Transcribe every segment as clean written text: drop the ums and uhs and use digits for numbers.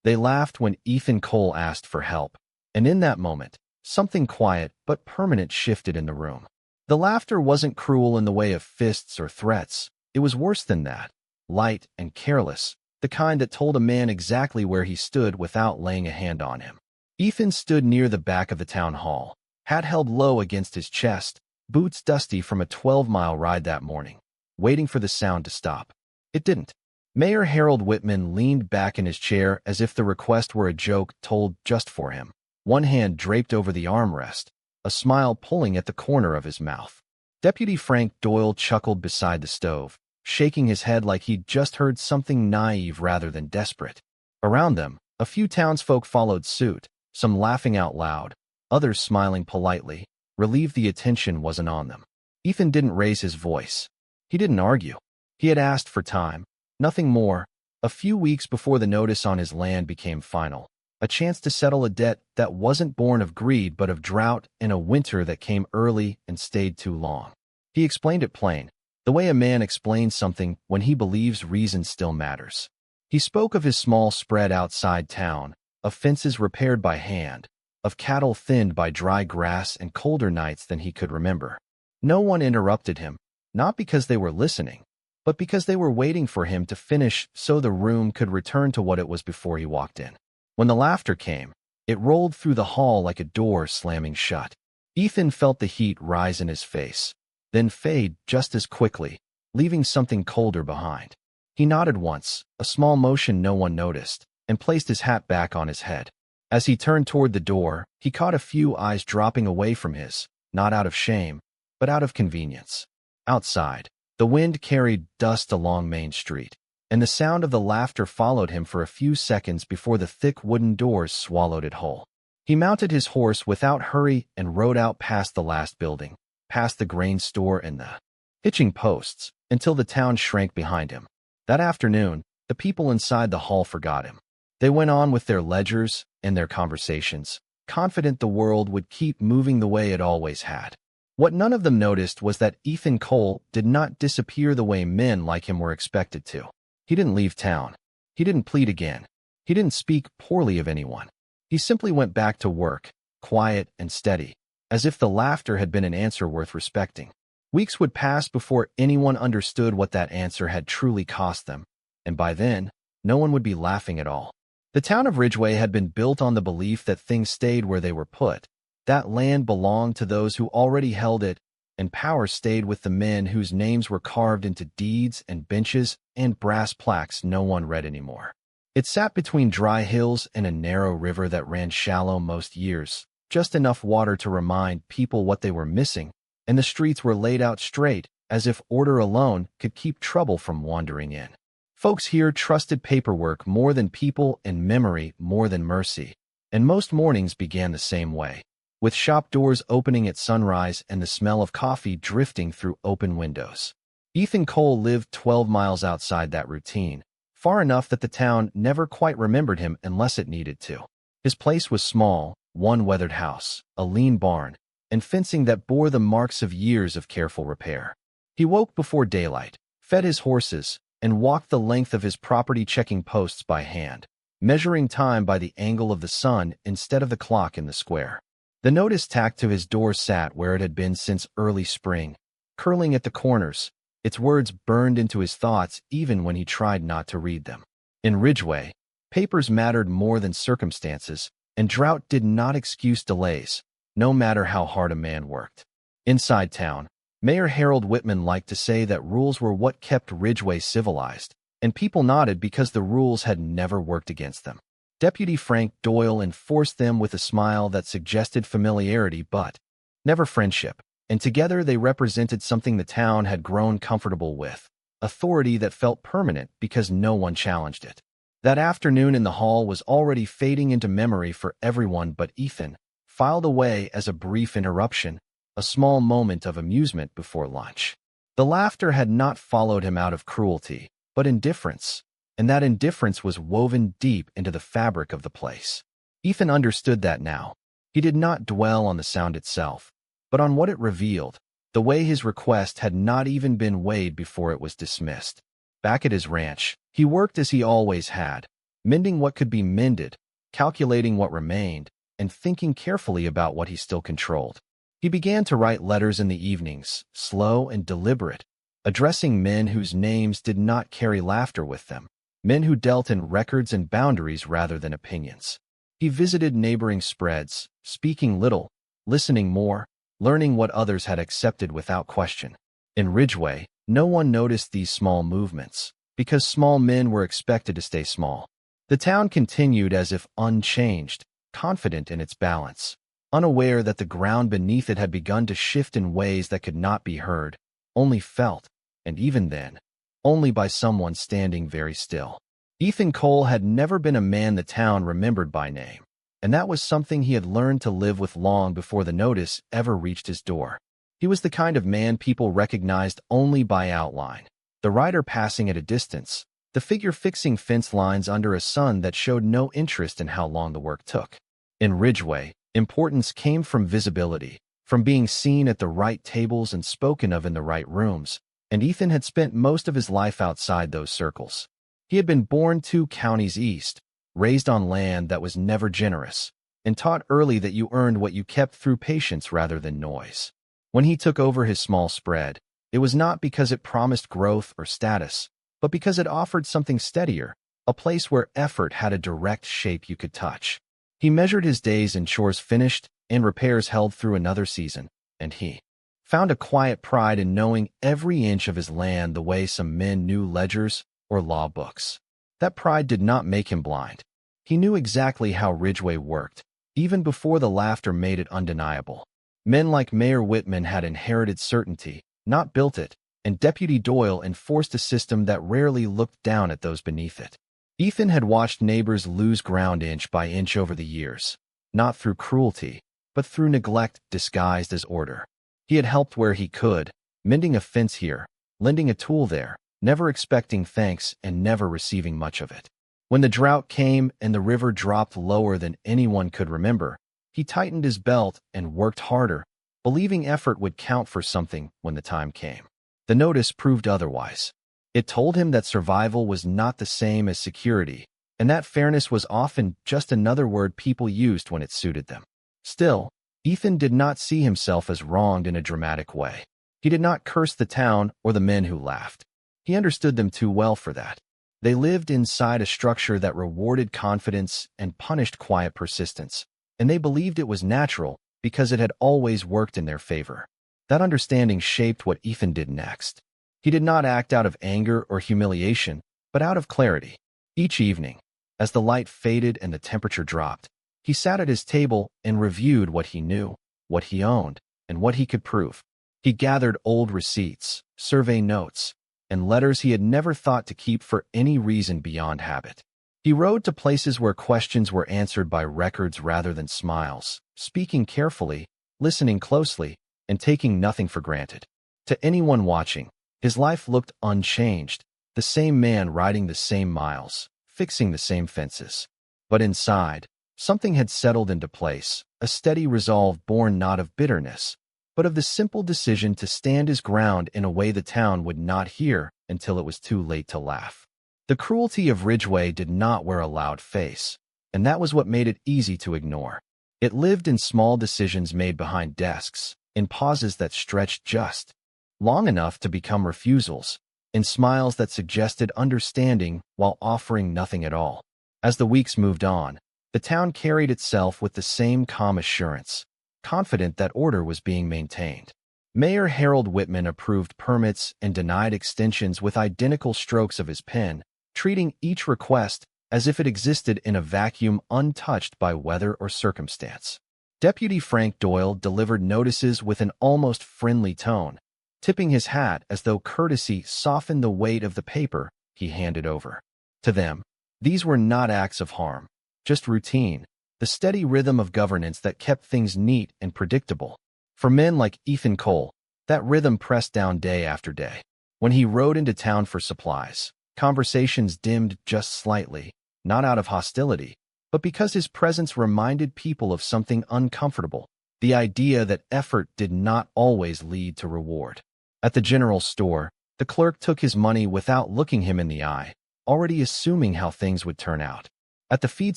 They laughed when Ethan Cole asked for help, and in that moment, something quiet but permanent shifted in the room. The laughter wasn't cruel in the way of fists or threats. It was worse than that, light and careless, the kind that told a man exactly where he stood without laying a hand on him. Ethan stood near the back of the town hall, hat held low against his chest, boots dusty from a 12-mile ride that morning, waiting for the sound to stop. It didn't. Mayor Harold Whitman leaned back in his chair as if the request were a joke told just for him, one hand draped over the armrest, a smile pulling at the corner of his mouth. Deputy Frank Doyle chuckled beside the stove, shaking his head like he'd just heard something naive rather than desperate. Around them, a few townsfolk followed suit, some laughing out loud, others smiling politely, relieved the attention wasn't on them. Ethan didn't raise his voice. He didn't argue. He had asked for time, nothing more, a few weeks before the notice on his land became final, a chance to settle a debt that wasn't born of greed but of drought and a winter that came early and stayed too long. He explained it plain, the way a man explains something when he believes reason still matters. He spoke of his small spread outside town, of fences repaired by hand, of cattle thinned by dry grass and colder nights than he could remember. No one interrupted him, not because they were listening, but because they were waiting for him to finish so the room could return to what it was before he walked in. When the laughter came, it rolled through the hall like a door slamming shut. Ethan felt the heat rise in his face, then fade just as quickly, leaving something colder behind. He nodded once, a small motion no one noticed, and placed his hat back on his head. As he turned toward the door, he caught a few eyes dropping away from his, not out of shame, but out of convenience. Outside, the wind carried dust along Main Street, and the sound of the laughter followed him for a few seconds before the thick wooden doors swallowed it whole. He mounted his horse without hurry and rode out past the last building, past the grain store and the hitching posts, until the town shrank behind him. That afternoon, the people inside the hall forgot him. They went on with their ledgers and their conversations, confident the world would keep moving the way it always had. What none of them noticed was that Ethan Cole did not disappear the way men like him were expected to. He didn't leave town. He didn't plead again. He didn't speak poorly of anyone. He simply went back to work, quiet and steady, as if the laughter had been an answer worth respecting. Weeks would pass before anyone understood what that answer had truly cost them, and by then, no one would be laughing at all. The town of Ridgeway had been built on the belief that things stayed where they were put. That land belonged to those who already held it, and power stayed with the men whose names were carved into deeds and benches and brass plaques no one read anymore. It sat between dry hills and a narrow river that ran shallow most years, just enough water to remind people what they were missing, and the streets were laid out straight, as if order alone could keep trouble from wandering in. Folks here trusted paperwork more than people and memory more than mercy, and most mornings began the same way, with shop doors opening at sunrise and the smell of coffee drifting through open windows. Ethan Cole lived 12 miles outside that routine, far enough that the town never quite remembered him unless it needed to. His place was small, one weathered house, a lean barn, and fencing that bore the marks of years of careful repair. He woke before daylight, fed his horses, and walked the length of his property checking posts by hand, measuring time by the angle of the sun instead of the clock in the square. The notice tacked to his door sat where it had been since early spring, curling at the corners, its words burned into his thoughts even when he tried not to read them. In Ridgeway, papers mattered more than circumstances, and drought did not excuse delays, no matter how hard a man worked. Inside town, Mayor Harold Whitman liked to say that rules were what kept Ridgeway civilized, and people nodded because the rules had never worked against them. Deputy Frank Doyle enforced them with a smile that suggested familiarity but never friendship, and together they represented something the town had grown comfortable with, authority that felt permanent because no one challenged it. That afternoon in the hall was already fading into memory for everyone but Ethan, filed away as a brief interruption, a small moment of amusement before lunch. The laughter had not followed him out of cruelty, but indifference, and that indifference was woven deep into the fabric of the place. Ethan understood that now. He did not dwell on the sound itself, but on what it revealed, the way his request had not even been weighed before it was dismissed. Back at his ranch, he worked as he always had, mending what could be mended, calculating what remained, and thinking carefully about what he still controlled. He began to write letters in the evenings, slow and deliberate, addressing men whose names did not carry laughter with them, men who dealt in records and boundaries rather than opinions. He visited neighboring spreads, speaking little, listening more, learning what others had accepted without question. In Ridgeway, no one noticed these small movements, because small men were expected to stay small. The town continued as if unchanged, confident in its balance, unaware that the ground beneath it had begun to shift in ways that could not be heard, only felt, and even then, only by someone standing very still. Ethan Cole had never been a man the town remembered by name, and that was something he had learned to live with long before the notice ever reached his door. He was the kind of man people recognized only by outline, the rider passing at a distance, the figure fixing fence lines under a sun that showed no interest in how long the work took. In Ridgeway, importance came from visibility, from being seen at the right tables and spoken of in the right rooms, and Ethan had spent most of his life outside those circles. He had been born 2 counties east, raised on land that was never generous, and taught early that you earned what you kept through patience rather than noise. When he took over his small spread, it was not because it promised growth or status, but because it offered something steadier, a place where effort had a direct shape you could touch. He measured his days in chores finished and repairs held through another season, and he found a quiet pride in knowing every inch of his land the way some men knew ledgers or law books. That pride did not make him blind. He knew exactly how Ridgeway worked, even before the laughter made it undeniable. Men like Mayor Whitman had inherited certainty, not built it, and Deputy Doyle enforced a system that rarely looked down at those beneath it. Ethan had watched neighbors lose ground inch by inch over the years, not through cruelty, but through neglect disguised as order. He had helped where he could, mending a fence here, lending a tool there, never expecting thanks and never receiving much of it. When the drought came and the river dropped lower than anyone could remember, he tightened his belt and worked harder, believing effort would count for something when the time came. The notice proved otherwise. It told him that survival was not the same as security, and that fairness was often just another word people used when it suited them. Still, Ethan did not see himself as wronged in a dramatic way. He did not curse the town or the men who laughed. He understood them too well for that. They lived inside a structure that rewarded confidence and punished quiet persistence, and they believed it was natural because it had always worked in their favor. That understanding shaped what Ethan did next. He did not act out of anger or humiliation, but out of clarity. Each evening, as the light faded and the temperature dropped, he sat at his table and reviewed what he knew, what he owned, and what he could prove. He gathered old receipts, survey notes, and letters he had never thought to keep for any reason beyond habit. He rode to places where questions were answered by records rather than smiles, speaking carefully, listening closely, and taking nothing for granted. To anyone watching, his life looked unchanged, the same man riding the same miles, fixing the same fences. But inside, something had settled into place, a steady resolve born not of bitterness, but of the simple decision to stand his ground in a way the town would not hear until it was too late to laugh. The cruelty of Ridgeway did not wear a loud face, and that was what made it easy to ignore. It lived in small decisions made behind desks, in pauses that stretched just long enough to become refusals, in smiles that suggested understanding while offering nothing at all. As the weeks moved on, the town carried itself with the same calm assurance, confident that order was being maintained. Mayor Harold Whitman approved permits and denied extensions with identical strokes of his pen, treating each request as if it existed in a vacuum untouched by weather or circumstance. Deputy Frank Doyle delivered notices with an almost friendly tone, tipping his hat as though courtesy softened the weight of the paper he handed over. To them, these were not acts of harm, just routine, the steady rhythm of governance that kept things neat and predictable. For men like Ethan Cole, that rhythm pressed down day after day. When he rode into town for supplies, conversations dimmed just slightly, not out of hostility, but because his presence reminded people of something uncomfortable, the idea that effort did not always lead to reward. At the general store, the clerk took his money without looking him in the eye, already assuming how things would turn out. At the feed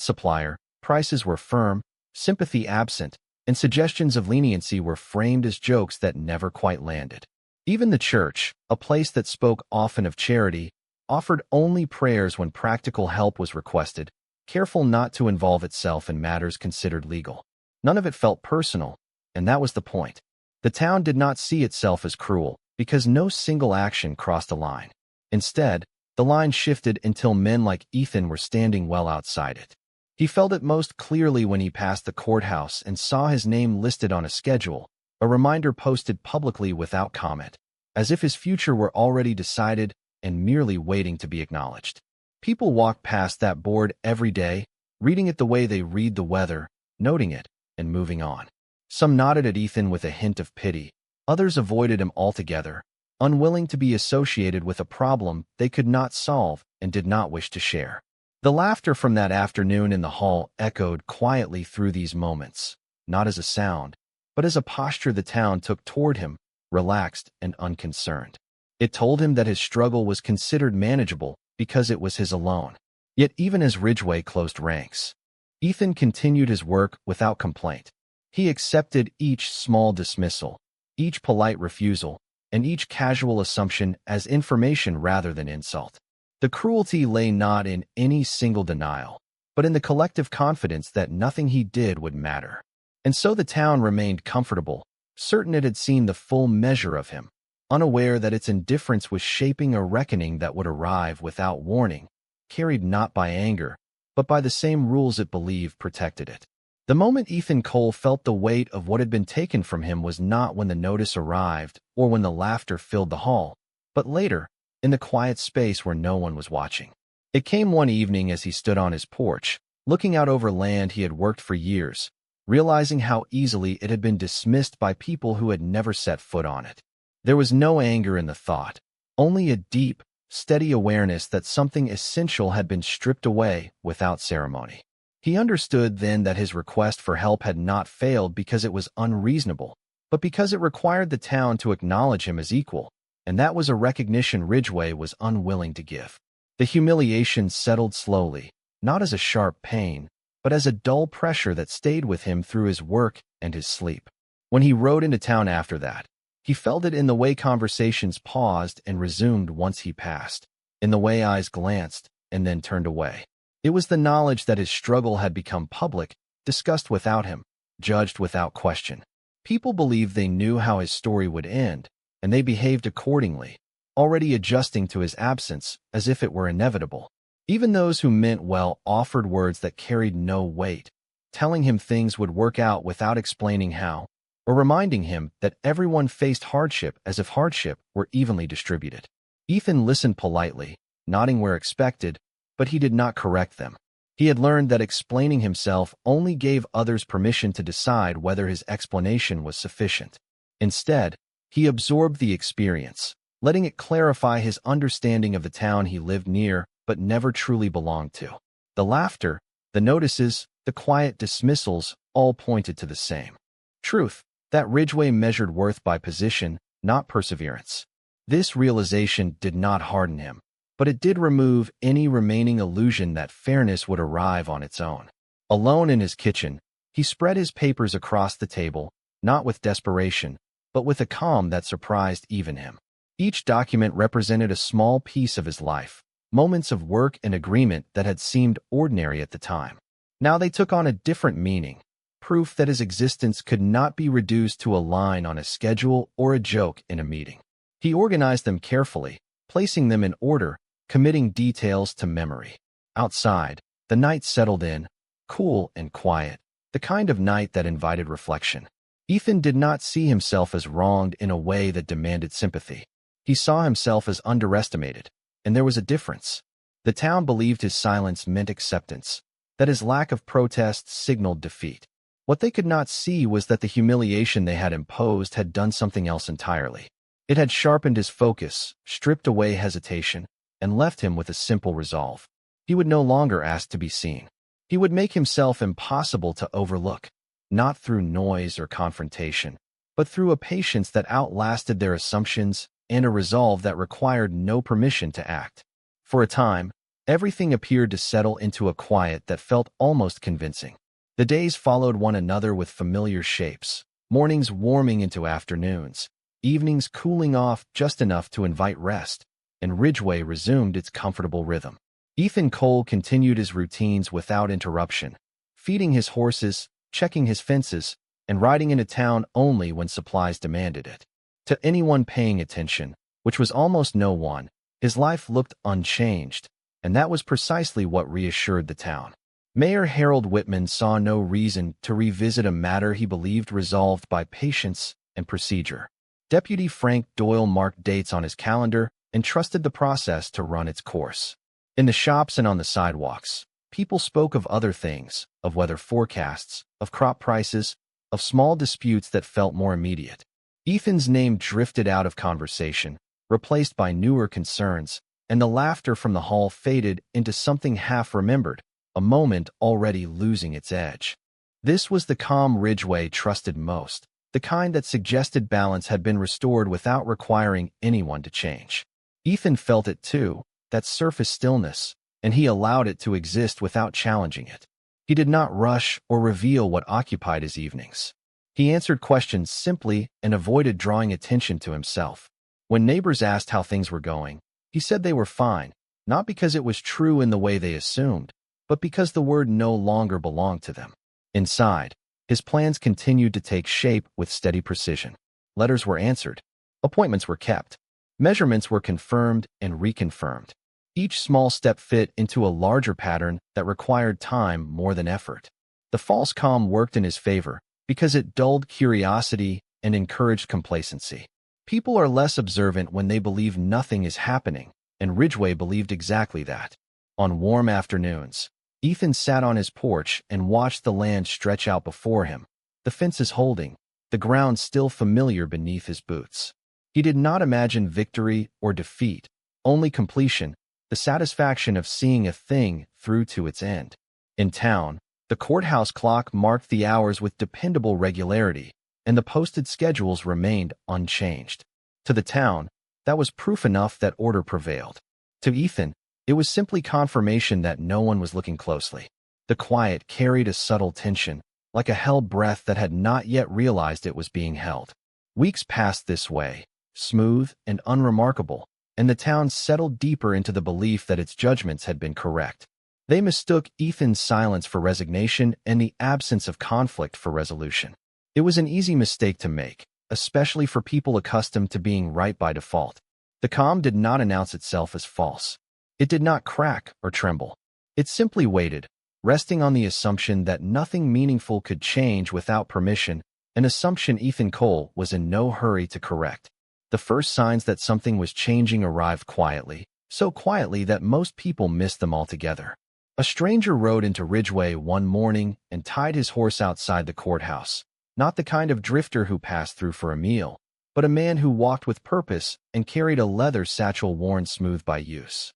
supplier, prices were firm, sympathy absent, and suggestions of leniency were framed as jokes that never quite landed. Even the church, a place that spoke often of charity, offered only prayers when practical help was requested, careful not to involve itself in matters considered legal. None of it felt personal, and that was the point. The town did not see itself as cruel, because no single action crossed a line. Instead, the line shifted until men like Ethan were standing well outside it. He felt it most clearly when he passed the courthouse and saw his name listed on a schedule, a reminder posted publicly without comment, as if his future were already decided and merely waiting to be acknowledged. People walked past that board every day, reading it the way they read the weather, noting it, and moving on. Some nodded at Ethan with a hint of pity. Others avoided him altogether, unwilling to be associated with a problem they could not solve and did not wish to share. The laughter from that afternoon in the hall echoed quietly through these moments, not as a sound, but as a posture the town took toward him, relaxed and unconcerned. It told him that his struggle was considered manageable because it was his alone. Yet even as Ridgway closed ranks, Ethan continued his work without complaint. He accepted each small dismissal, each polite refusal, and each casual assumption as information rather than insult. The cruelty lay not in any single denial, but in the collective confidence that nothing he did would matter. And so the town remained comfortable, certain it had seen the full measure of him, unaware that its indifference was shaping a reckoning that would arrive without warning, carried not by anger, but by the same rules it believed protected it. The moment Ethan Cole felt the weight of what had been taken from him was not when the notice arrived or when the laughter filled the hall, but later, in the quiet space where no one was watching. It came one evening as he stood on his porch, looking out over land he had worked for years, realizing how easily it had been dismissed by people who had never set foot on it. There was no anger in the thought, only a deep, steady awareness that something essential had been stripped away without ceremony. He understood then that his request for help had not failed because it was unreasonable, but because it required the town to acknowledge him as equal, and that was a recognition Ridgway was unwilling to give. The humiliation settled slowly, not as a sharp pain, but as a dull pressure that stayed with him through his work and his sleep. When he rode into town after that, he felt it in the way conversations paused and resumed once he passed, in the way eyes glanced and then turned away. It was the knowledge that his struggle had become public, discussed without him, judged without question. People believed they knew how his story would end, and they behaved accordingly, already adjusting to his absence as if it were inevitable. Even those who meant well offered words that carried no weight, telling him things would work out without explaining how, or reminding him that everyone faced hardship as if hardship were evenly distributed. Ethan listened politely, nodding where expected, but he did not correct them. He had learned that explaining himself only gave others permission to decide whether his explanation was sufficient. Instead, he absorbed the experience, letting it clarify his understanding of the town he lived near but never truly belonged to. The laughter, the notices, the quiet dismissals all pointed to the same truth, that Ridgway measured worth by position, not perseverance. This realization did not harden him, but it did remove any remaining illusion that fairness would arrive on its own. Alone in his kitchen, he spread his papers across the table, not with desperation, but with a calm that surprised even him. Each document represented a small piece of his life, moments of work and agreement that had seemed ordinary at the time. Now they took on a different meaning, proof that his existence could not be reduced to a line on a schedule or a joke in a meeting. He organized them carefully, placing them in order, committing details to memory. Outside, the night settled in, cool and quiet, the kind of night that invited reflection. Ethan did not see himself as wronged in a way that demanded sympathy. He saw himself as underestimated, and there was a difference. The town believed his silence meant acceptance, that his lack of protest signaled defeat. What they could not see was that the humiliation they had imposed had done something else entirely. It had sharpened his focus, stripped away hesitation, and left him with a simple resolve. He would no longer ask to be seen. He would make himself impossible to overlook, not through noise or confrontation, but through a patience that outlasted their assumptions and a resolve that required no permission to act. For a time, Everything appeared to settle into a quiet that felt almost convincing. The days followed one another with familiar shapes, mornings warming into afternoons, evenings cooling off just enough to invite rest, and Ridgeway resumed its comfortable rhythm. Ethan Cole continued his routines without interruption, feeding his horses, checking his fences, and riding into town only when supplies demanded it. To anyone paying attention, which was almost no one, his life looked unchanged, and that was precisely what reassured the town. Mayor Harold Whitman saw no reason to revisit a matter he believed resolved by patience and procedure. Deputy Frank Doyle marked dates on his calendar and trusted the process to run its course. In the shops and on the sidewalks, people spoke of other things, of weather forecasts, of crop prices, of small disputes that felt more immediate. Ethan's name drifted out of conversation, replaced by newer concerns, and the laughter from the hall faded into something half-remembered, a moment already losing its edge. This was the calm Ridgeway trusted most, the kind that suggested balance had been restored without requiring anyone to change. Ethan felt it too, that surface stillness, and he allowed it to exist without challenging it. He did not rush or reveal what occupied his evenings. He answered questions simply and avoided drawing attention to himself. When neighbors asked how things were going, he said they were fine, not because it was true in the way they assumed, but because the word no longer belonged to them. Inside, his plans continued to take shape with steady precision. Letters were answered. Appointments were kept. Measurements were confirmed and reconfirmed. Each small step fit into a larger pattern that required time more than effort. The false calm worked in his favor because it dulled curiosity and encouraged complacency. People are less observant when they believe nothing is happening, and Ridgeway believed exactly that. On warm afternoons, Ethan sat on his porch and watched the land stretch out before him, the fences holding, the ground still familiar beneath his boots. He did not imagine victory or defeat, only completion, the satisfaction of seeing a thing through to its end. In town, the courthouse clock marked the hours with dependable regularity, and the posted schedules remained unchanged. To the town, that was proof enough that order prevailed. To Ethan, it was simply confirmation that no one was looking closely. The quiet carried a subtle tension, like a held breath that had not yet realized it was being held. Weeks passed this way, smooth and unremarkable, and the town settled deeper into the belief that its judgments had been correct. They mistook Ethan's silence for resignation and the absence of conflict for resolution. It was an easy mistake to make, especially for people accustomed to being right by default. The calm did not announce itself as false. It did not crack or tremble. It simply waited, resting on the assumption that nothing meaningful could change without permission, an assumption Ethan Cole was in no hurry to correct. The first signs that something was changing arrived quietly, so quietly that most people missed them altogether. A stranger rode into Ridgeway one morning and tied his horse outside the courthouse, not the kind of drifter who passed through for a meal, but a man who walked with purpose and carried a leather satchel worn smooth by use.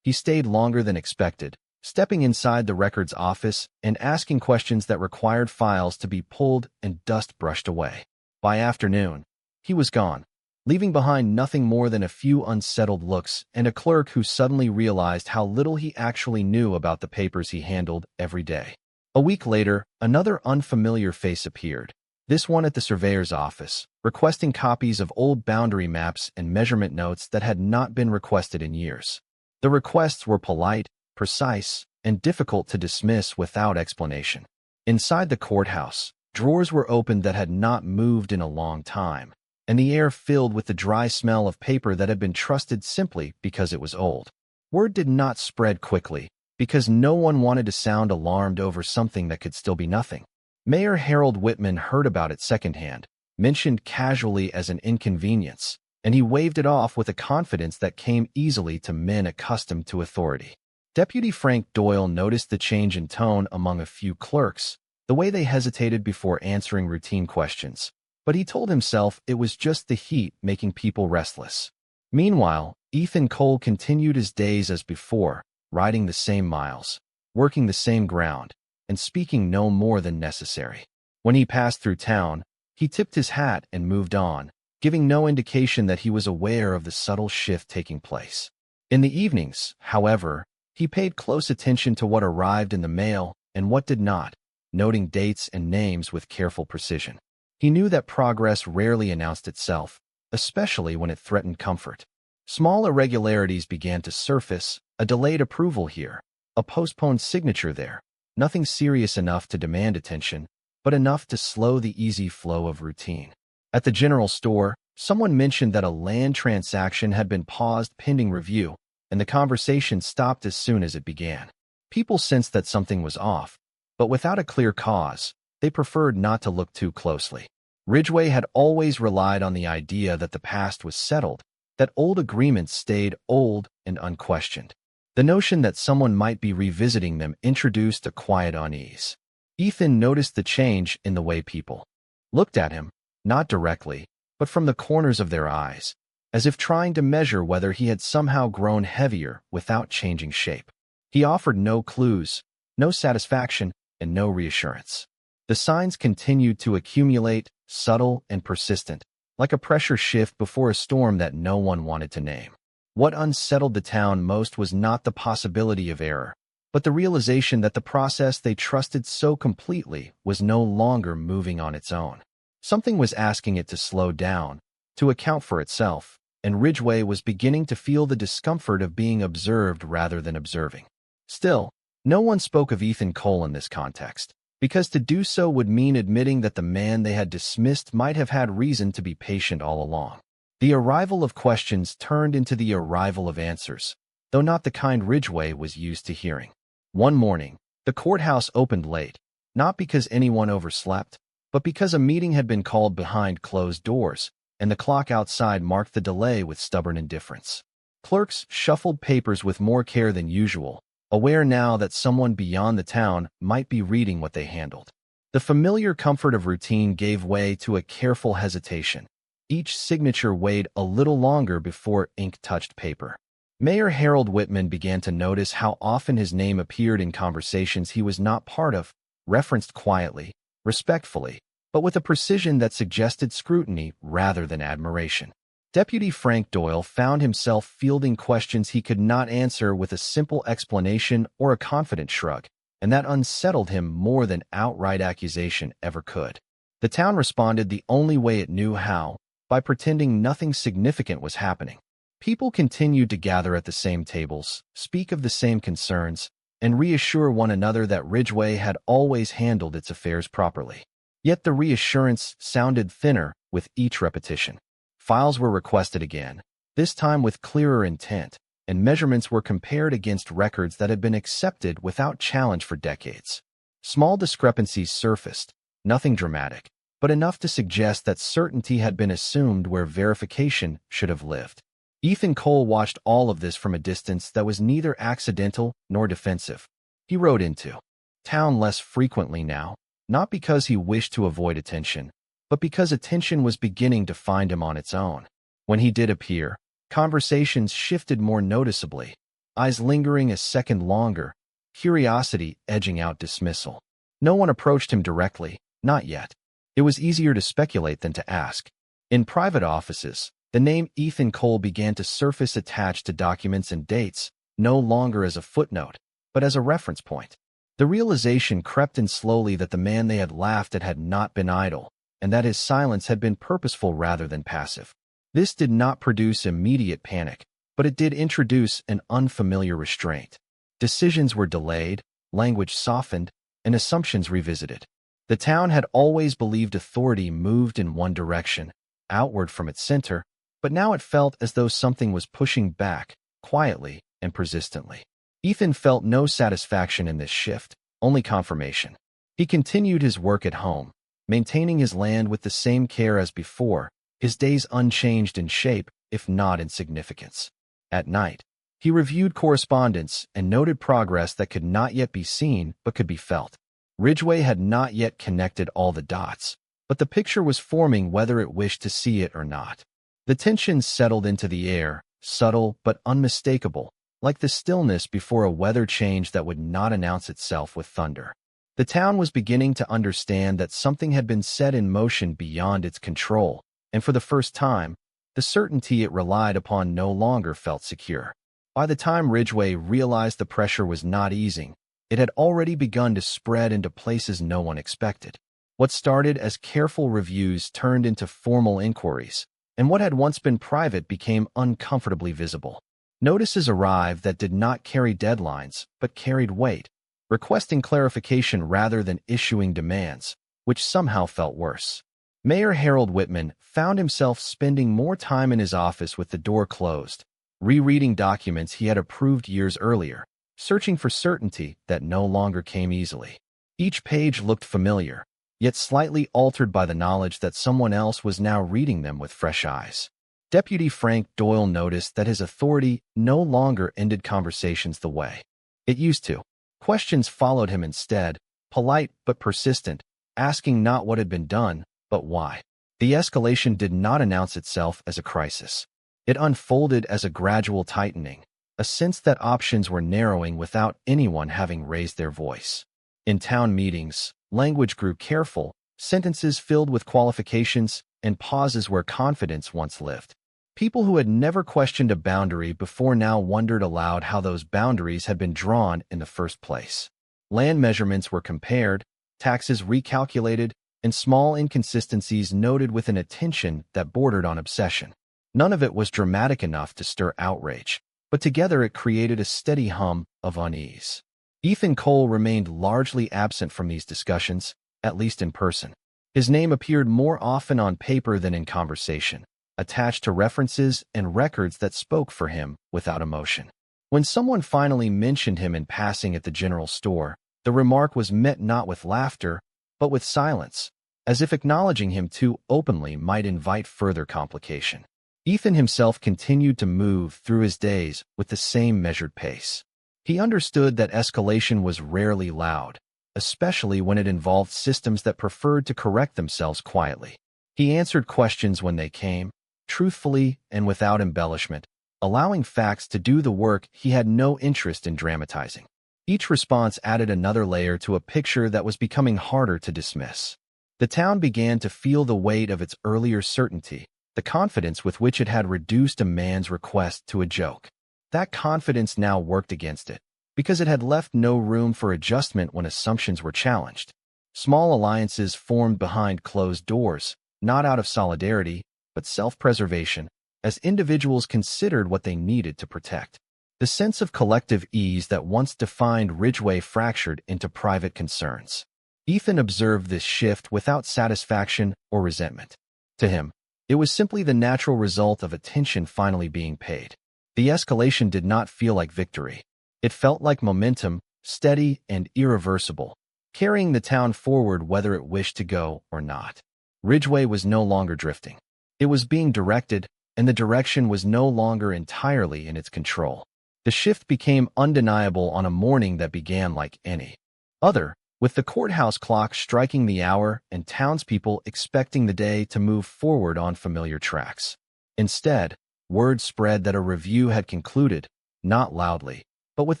He stayed longer than expected, stepping inside the records office and asking questions that required files to be pulled and dust brushed away. By afternoon, he was gone, leaving behind nothing more than a few unsettled looks and a clerk who suddenly realized how little he actually knew about the papers he handled every day. A week later, another unfamiliar face appeared, this one at the surveyor's office, requesting copies of old boundary maps and measurement notes that had not been requested in years. The requests were polite, precise, and difficult to dismiss without explanation. Inside the courthouse, drawers were opened that had not moved in a long time, and the air filled with the dry smell of paper that had been trusted simply because it was old. Word did not spread quickly, because no one wanted to sound alarmed over something that could still be nothing. Mayor Harold Whitman heard about it secondhand, mentioned casually as an inconvenience, and he waved it off with a confidence that came easily to men accustomed to authority. Deputy Frank Doyle noticed the change in tone among a few clerks, the way they hesitated before answering routine questions, but he told himself it was just the heat making people restless. Meanwhile, Ethan Cole continued his days as before, riding the same miles, working the same ground, and speaking no more than necessary. When he passed through town, he tipped his hat and moved on, giving no indication that he was aware of the subtle shift taking place. In the evenings, however, He paid close attention to what arrived in the mail and what did not, noting dates and names with careful precision. He knew that progress rarely announced itself, especially when it threatened comfort. Small irregularities began to surface, a delayed approval here, a postponed signature there. Nothing serious enough to demand attention, but enough to slow the easy flow of routine. At the general store, someone mentioned that a land transaction had been paused pending review, and the conversation stopped as soon as it began. People sensed that something was off, but without a clear cause, they preferred not to look too closely. Ridgway had always relied on the idea that the past was settled, that old agreements stayed old and unquestioned. The notion that someone might be revisiting them introduced a quiet unease. Ethan noticed the change in the way people looked at him, not directly, but from the corners of their eyes, as if trying to measure whether he had somehow grown heavier without changing shape. He offered no clues, no satisfaction, and no reassurance. The signs continued to accumulate, subtle and persistent, like a pressure shift before a storm that no one wanted to name. What unsettled the town most was not the possibility of error, but the realization that the process they trusted so completely was no longer moving on its own. Something was asking it to slow down, to account for itself, and Ridgway was beginning to feel the discomfort of being observed rather than observing. Still, no one spoke of Ethan Cole in this context, because to do so would mean admitting that the man they had dismissed might have had reason to be patient all along. The arrival of questions turned into the arrival of answers, though not the kind Ridgway was used to hearing. One morning, the courthouse opened late, not because anyone overslept, but because a meeting had been called behind closed doors, and the clock outside marked the delay with stubborn indifference. Clerks shuffled papers with more care than usual, aware now that someone beyond the town might be reading what they handled. The familiar comfort of routine gave way to a careful hesitation. Each signature weighed a little longer before ink touched paper. Mayor Harold Whitman began to notice how often his name appeared in conversations he was not part of, referenced quietly, respectfully, but with a precision that suggested scrutiny rather than admiration. Deputy Frank Doyle found himself fielding questions he could not answer with a simple explanation or a confident shrug, and that unsettled him more than outright accusation ever could. The town responded the only way it knew how, by pretending nothing significant was happening. People continued to gather at the same tables, speak of the same concerns, and reassure one another that Ridgway had always handled its affairs properly. Yet the reassurance sounded thinner with each repetition. Files were requested again, this time with clearer intent, and measurements were compared against records that had been accepted without challenge for decades. Small discrepancies surfaced, nothing dramatic, but enough to suggest that certainty had been assumed where verification should have lived. Ethan Cole watched all of this from a distance that was neither accidental nor defensive. He rode into town less frequently now, not because he wished to avoid attention, but because attention was beginning to find him on its own. When he did appear, conversations shifted more noticeably, eyes lingering a second longer, curiosity edging out dismissal. No one approached him directly, not yet. It was easier to speculate than to ask. In private offices, the name Ethan Cole began to surface attached to documents and dates, no longer as a footnote, but as a reference point. The realization crept in slowly that the man they had laughed at had not been idle, and that his silence had been purposeful rather than passive. This did not produce immediate panic, but it did introduce an unfamiliar restraint. Decisions were delayed, language softened, and assumptions revisited. The town had always believed authority moved in one direction, outward from its center, but now it felt as though something was pushing back, quietly and persistently. Ethan felt no satisfaction in this shift, only confirmation. He continued his work at home, maintaining his land with the same care as before, his days unchanged in shape, if not in significance. At night, he reviewed correspondence and noted progress that could not yet be seen but could be felt. Ridgway had not yet connected all the dots, but the picture was forming whether it wished to see it or not. The tension settled into the air, subtle but unmistakable, like the stillness before a weather change that would not announce itself with thunder. The town was beginning to understand that something had been set in motion beyond its control, and for the first time, the certainty it relied upon no longer felt secure. By the time Ridgway realized the pressure was not easing, it had already begun to spread into places no one expected. What started as careful reviews turned into formal inquiries, and what had once been private became uncomfortably visible. Notices arrived that did not carry deadlines, but carried weight, requesting clarification rather than issuing demands, which somehow felt worse. Mayor Harold Whitman found himself spending more time in his office with the door closed, rereading documents he had approved years earlier, searching for certainty that no longer came easily. Each page looked familiar, yet slightly altered by the knowledge that someone else was now reading them with fresh eyes. Deputy Frank Doyle noticed that his authority no longer ended conversations the way it used to. Questions followed him instead, polite but persistent, asking not what had been done, but why. The escalation did not announce itself as a crisis. It unfolded as a gradual tightening, a sense that options were narrowing without anyone having raised their voice. In town meetings, language grew careful, sentences filled with qualifications, and pauses where confidence once lived. People who had never questioned a boundary before now wondered aloud how those boundaries had been drawn in the first place. Land measurements were compared, taxes recalculated, and small inconsistencies noted with an attention that bordered on obsession. None of it was dramatic enough to stir outrage, but together it created a steady hum of unease. Ethan Cole remained largely absent from these discussions, at least in person. His name appeared more often on paper than in conversation, attached to references and records that spoke for him without emotion. When someone finally mentioned him in passing at the general store, the remark was met not with laughter, but with silence, as if acknowledging him too openly might invite further complication. Ethan himself continued to move through his days with the same measured pace. He understood that escalation was rarely loud, especially when it involved systems that preferred to correct themselves quietly. He answered questions when they came, truthfully and without embellishment, allowing facts to do the work he had no interest in dramatizing. Each response added another layer to a picture that was becoming harder to dismiss. The town began to feel the weight of its earlier certainty, the confidence with which it had reduced a man's request to a joke. That confidence now worked against it, because it had left no room for adjustment when assumptions were challenged. Small alliances formed behind closed doors, not out of solidarity, but self-preservation, as individuals considered what they needed to protect. The sense of collective ease that once defined Ridgway fractured into private concerns. Ethan observed this shift without satisfaction or resentment. To him, it was simply the natural result of attention finally being paid. The escalation did not feel like victory. It felt like momentum, steady and irreversible, carrying the town forward whether it wished to go or not. Ridgway was no longer drifting. It was being directed, and the direction was no longer entirely in its control. The shift became undeniable on a morning that began like any other, with the courthouse clock striking the hour and townspeople expecting the day to move forward on familiar tracks. Instead, word spread that a review had concluded, not loudly, but with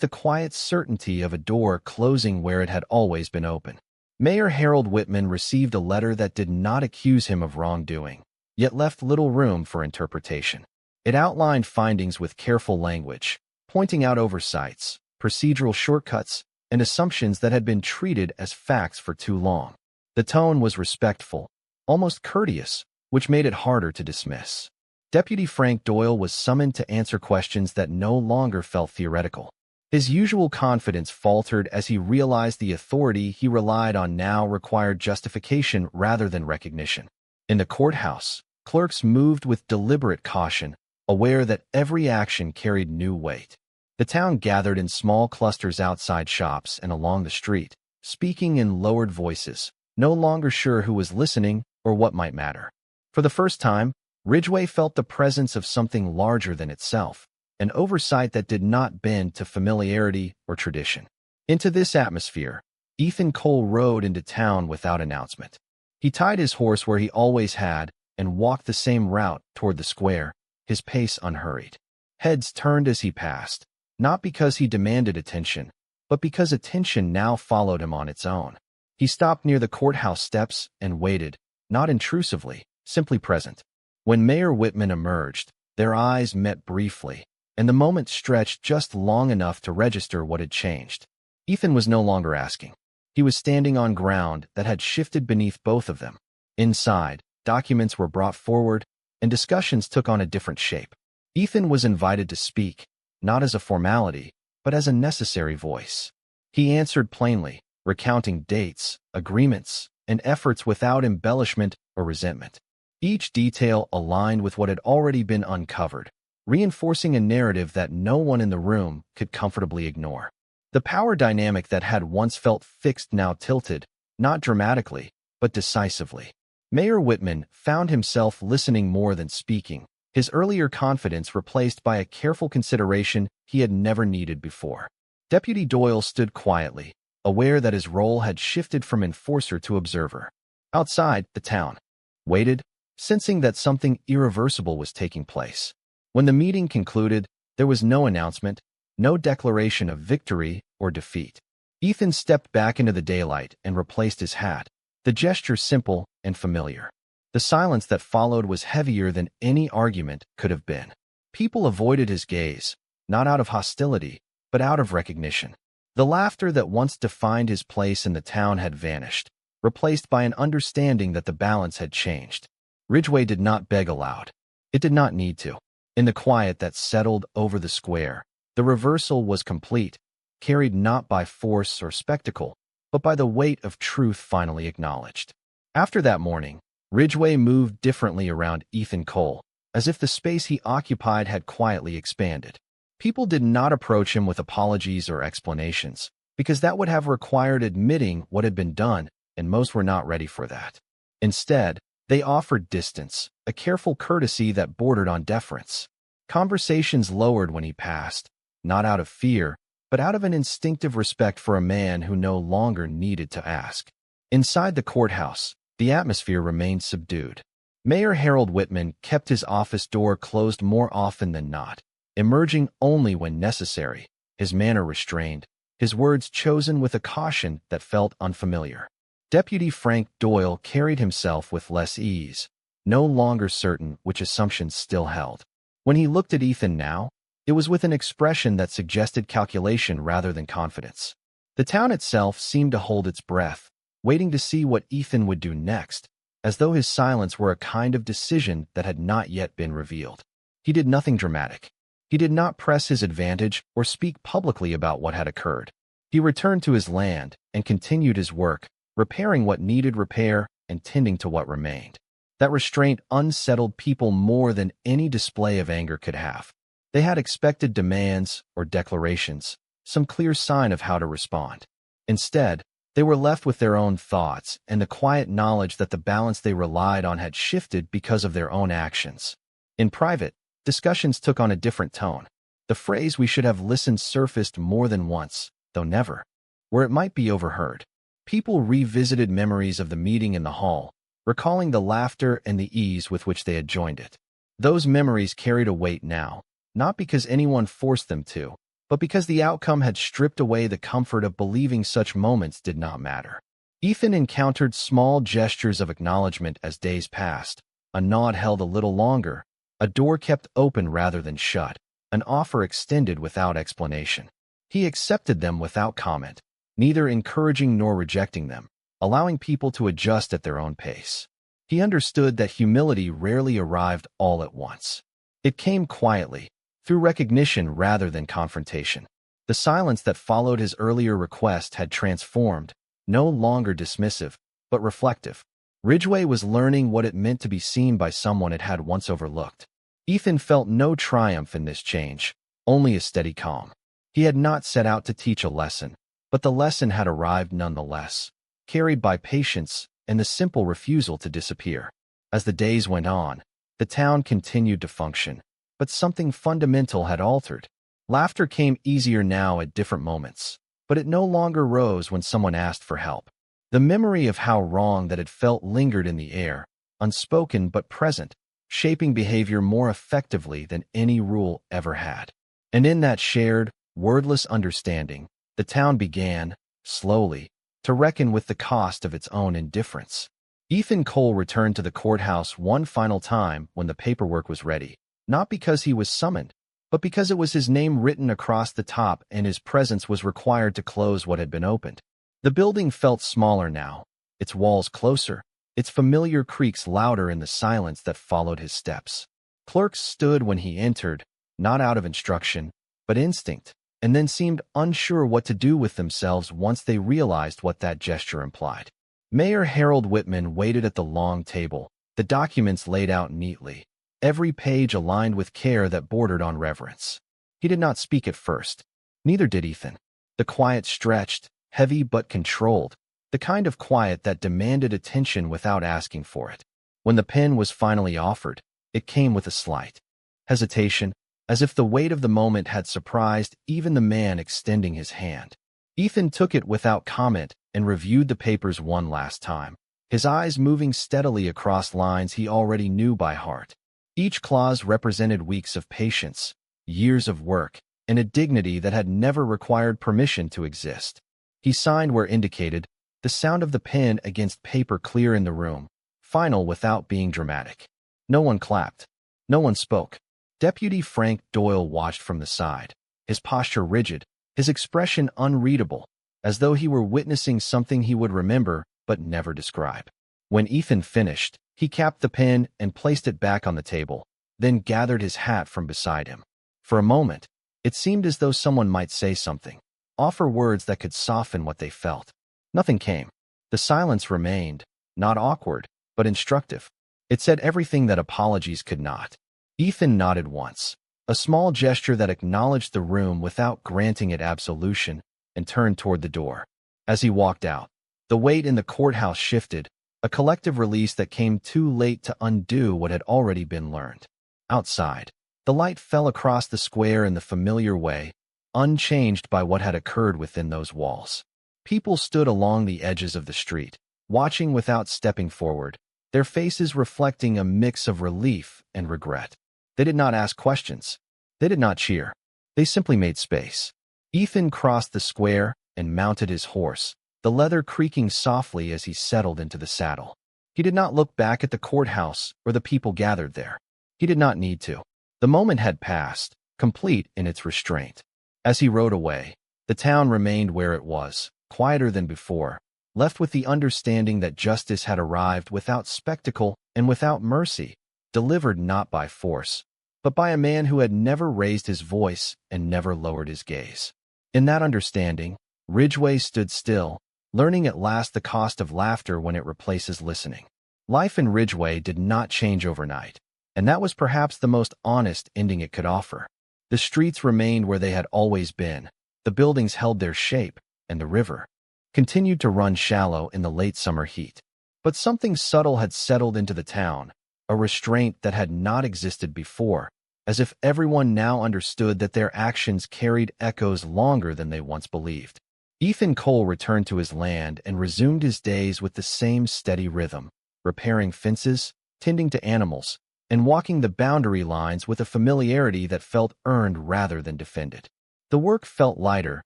the quiet certainty of a door closing where it had always been open. Mayor Harold Whitman received a letter that did not accuse him of wrongdoing, yet left little room for interpretation. It outlined findings with careful language, pointing out oversights, procedural shortcuts, and assumptions that had been treated as facts for too long. The tone was respectful, almost courteous, which made it harder to dismiss. Deputy Frank Doyle was summoned to answer questions that no longer felt theoretical. His usual confidence faltered as he realized the authority he relied on now required justification rather than recognition. In the courthouse, clerks moved with deliberate caution, aware that every action carried new weight. The town gathered in small clusters outside shops and along the street, speaking in lowered voices, no longer sure who was listening or what might matter. For the first time, Ridgway felt the presence of something larger than itself, an oversight that did not bend to familiarity or tradition. Into this atmosphere, Ethan Cole rode into town without announcement. He tied his horse where he always had and walked the same route toward the square, his pace unhurried. Heads turned as he passed, not because he demanded attention, but because attention now followed him on its own. He stopped near the courthouse steps and waited, not intrusively, simply present. When Mayor Whitman emerged, their eyes met briefly, and the moment stretched just long enough to register what had changed. Ethan was no longer asking. He was standing on ground that had shifted beneath both of them. Inside, documents were brought forward, and discussions took on a different shape. Ethan was invited to speak, not as a formality, but as a necessary voice. He answered plainly, recounting dates, agreements, and efforts without embellishment or resentment. Each detail aligned with what had already been uncovered, reinforcing a narrative that no one in the room could comfortably ignore. The power dynamic that had once felt fixed now tilted, not dramatically, but decisively. Mayor Whitman found himself listening more than speaking, his earlier confidence replaced by a careful consideration he had never needed before. Deputy Doyle stood quietly, aware that his role had shifted from enforcer to observer. Outside, the town waited, sensing that something irreversible was taking place. When the meeting concluded, there was no announcement, no declaration of victory or defeat. Ethan stepped back into the daylight and replaced his hat, the gesture simple and familiar. The silence that followed was heavier than any argument could have been. People avoided his gaze, not out of hostility, but out of recognition. The laughter that once defined his place in the town had vanished, replaced by an understanding that the balance had changed. Ridgway did not beg aloud. It did not need to. In the quiet that settled over the square, the reversal was complete, carried not by force or spectacle, but by the weight of truth finally acknowledged. After that morning, Ridgway moved differently around Ethan Cole, as if the space he occupied had quietly expanded. People did not approach him with apologies or explanations, because that would have required admitting what had been done, and most were not ready for that. Instead, they offered distance, a careful courtesy that bordered on deference. Conversations lowered when he passed, not out of fear, but out of an instinctive respect for a man who no longer needed to ask. Inside the courthouse, the atmosphere remained subdued. Mayor Harold Whitman kept his office door closed more often than not, emerging only when necessary, his manner restrained, his words chosen with a caution that felt unfamiliar. Deputy Frank Doyle carried himself with less ease, no longer certain which assumptions still held. When he looked at Ethan now, it was with an expression that suggested calculation rather than confidence. The town itself seemed to hold its breath, waiting to see what Ethan would do next, as though his silence were a kind of decision that had not yet been revealed. He did nothing dramatic. He did not press his advantage or speak publicly about what had occurred. He returned to his land and continued his work, repairing what needed repair and tending to what remained. That restraint unsettled people more than any display of anger could have. They had expected demands or declarations, some clear sign of how to respond. Instead, they were left with their own thoughts and the quiet knowledge that the balance they relied on had shifted because of their own actions. In private, discussions took on a different tone. The phrase "we should have listened" surfaced more than once, though never, where it might be overheard. People revisited memories of the meeting in the hall, recalling the laughter and the ease with which they had joined it. Those memories carried a weight now, not because anyone forced them to, but because the outcome had stripped away the comfort of believing such moments did not matter. Ethan encountered small gestures of acknowledgement as days passed, a nod held a little longer, a door kept open rather than shut, an offer extended without explanation. He accepted them without comment, neither encouraging nor rejecting them, allowing people to adjust at their own pace. He understood that humility rarely arrived all at once. It came quietly, through recognition rather than confrontation. The silence that followed his earlier request had transformed, no longer dismissive, but reflective. Ridgway was learning what it meant to be seen by someone it had once overlooked. Ethan felt no triumph in this change, only a steady calm. He had not set out to teach a lesson, but the lesson had arrived nonetheless, carried by patience and the simple refusal to disappear. As the days went on, the town continued to function, but something fundamental had altered. Laughter came easier now at different moments, but it no longer rose when someone asked for help. The memory of how wrong that had felt lingered in the air, unspoken but present, shaping behavior more effectively than any rule ever had. And in that shared, wordless understanding, the town began, slowly, to reckon with the cost of its own indifference. Ethan Cole returned to the courthouse one final time when the paperwork was ready, not because he was summoned, but because it was his name written across the top and his presence was required to close what had been opened. The building felt smaller now, its walls closer, its familiar creaks louder in the silence that followed his steps. Clerks stood when he entered, not out of instruction, but instinct, and then seemed unsure what to do with themselves once they realized what that gesture implied. Mayor Harold Whitman waited at the long table, the documents laid out neatly, every page aligned with care that bordered on reverence. He did not speak at first. Neither did Ethan. The quiet stretched, heavy but controlled, the kind of quiet that demanded attention without asking for it. When the pen was finally offered, it came with a slight hesitation, as if the weight of the moment had surprised even the man extending his hand. Ethan took it without comment and reviewed the papers one last time, his eyes moving steadily across lines he already knew by heart. Each clause represented weeks of patience, years of work, and a dignity that had never required permission to exist. He signed where indicated, the sound of the pen against paper clear in the room, final without being dramatic. No one clapped. No one spoke. Deputy Frank Doyle watched from the side, his posture rigid, his expression unreadable, as though he were witnessing something he would remember but never describe. When Ethan finished, he capped the pen and placed it back on the table, then gathered his hat from beside him. For a moment, it seemed as though someone might say something, offer words that could soften what they felt. Nothing came. The silence remained, not awkward, but instructive. It said everything that apologies could not. Ethan nodded once, a small gesture that acknowledged the room without granting it absolution, and turned toward the door. As he walked out, the weight in the courthouse shifted, a collective release that came too late to undo what had already been learned. Outside, the light fell across the square in the familiar way, unchanged by what had occurred within those walls. People stood along the edges of the street, watching without stepping forward, their faces reflecting a mix of relief and regret. They did not ask questions. They did not cheer. They simply made space. Ethan crossed the square and mounted his horse, the leather creaking softly as he settled into the saddle. He did not look back at the courthouse or the people gathered there. He did not need to. The moment had passed, complete in its restraint. As he rode away, the town remained where it was, quieter than before, left with the understanding that justice had arrived without spectacle and without mercy, delivered not by force, but by a man who had never raised his voice and never lowered his gaze. In that understanding, Ridgway stood still, learning at last the cost of laughter when it replaces listening. Life in Ridgway did not change overnight, and that was perhaps the most honest ending it could offer. The streets remained where they had always been, the buildings held their shape, and the river continued to run shallow in the late summer heat. But something subtle had settled into the town, a restraint that had not existed before, as if everyone now understood that their actions carried echoes longer than they once believed. Ethan Cole returned to his land and resumed his days with the same steady rhythm, repairing fences, tending to animals, and walking the boundary lines with a familiarity that felt earned rather than defended. The work felt lighter,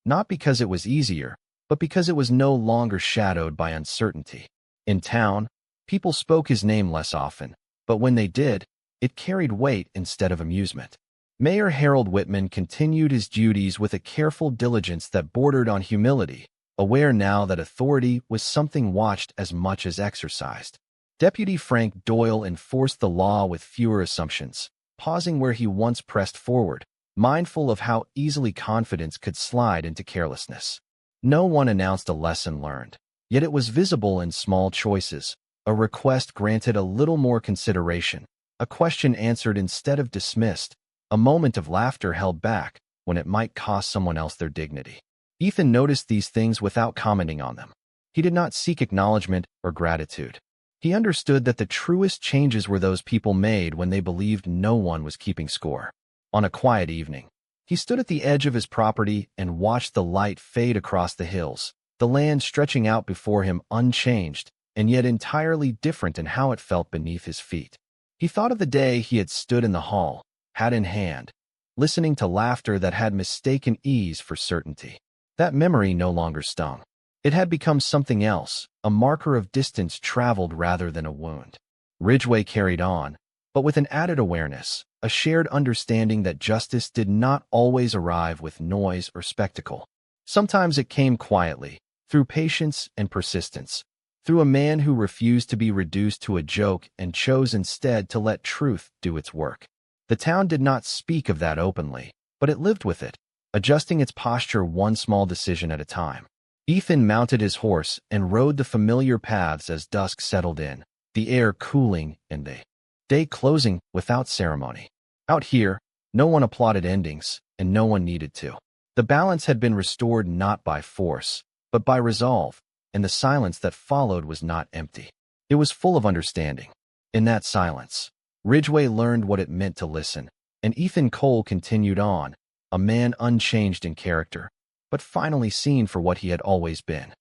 not because it was easier, but because it was no longer shadowed by uncertainty. In town, people spoke his name less often, but when they did, it carried weight instead of amusement. Mayor Harold Whitman continued his duties with a careful diligence that bordered on humility, aware now that authority was something watched as much as exercised. Deputy Frank Doyle enforced the law with fewer assumptions, pausing where he once pressed forward, mindful of how easily confidence could slide into carelessness. No one announced a lesson learned, yet it was visible in small choices, a request granted a little more consideration, a question answered instead of dismissed, a moment of laughter held back when it might cost someone else their dignity. Ethan noticed these things without commenting on them. He did not seek acknowledgement or gratitude. He understood that the truest changes were those people made when they believed no one was keeping score. On a quiet evening, he stood at the edge of his property and watched the light fade across the hills, the land stretching out before him unchanged and yet entirely different in how it felt beneath his feet. He thought of the day he had stood in the hall, hat in hand, listening to laughter that had mistaken ease for certainty. That memory no longer stung. It had become something else, a marker of distance traveled rather than a wound. Ridgway carried on, but with an added awareness, a shared understanding that justice did not always arrive with noise or spectacle. Sometimes it came quietly, through patience and persistence, through a man who refused to be reduced to a joke and chose instead to let truth do its work. The town did not speak of that openly, but it lived with it, adjusting its posture one small decision at a time. Ethan mounted his horse and rode the familiar paths as dusk settled in, the air cooling and the day closing without ceremony. Out here, no one applauded endings, and no one needed to. The balance had been restored not by force, but by resolve, and the silence that followed was not empty. It was full of understanding. In that silence, Ridgway learned what it meant to listen, and Ethan Cole continued on, a man unchanged in character, but finally seen for what he had always been.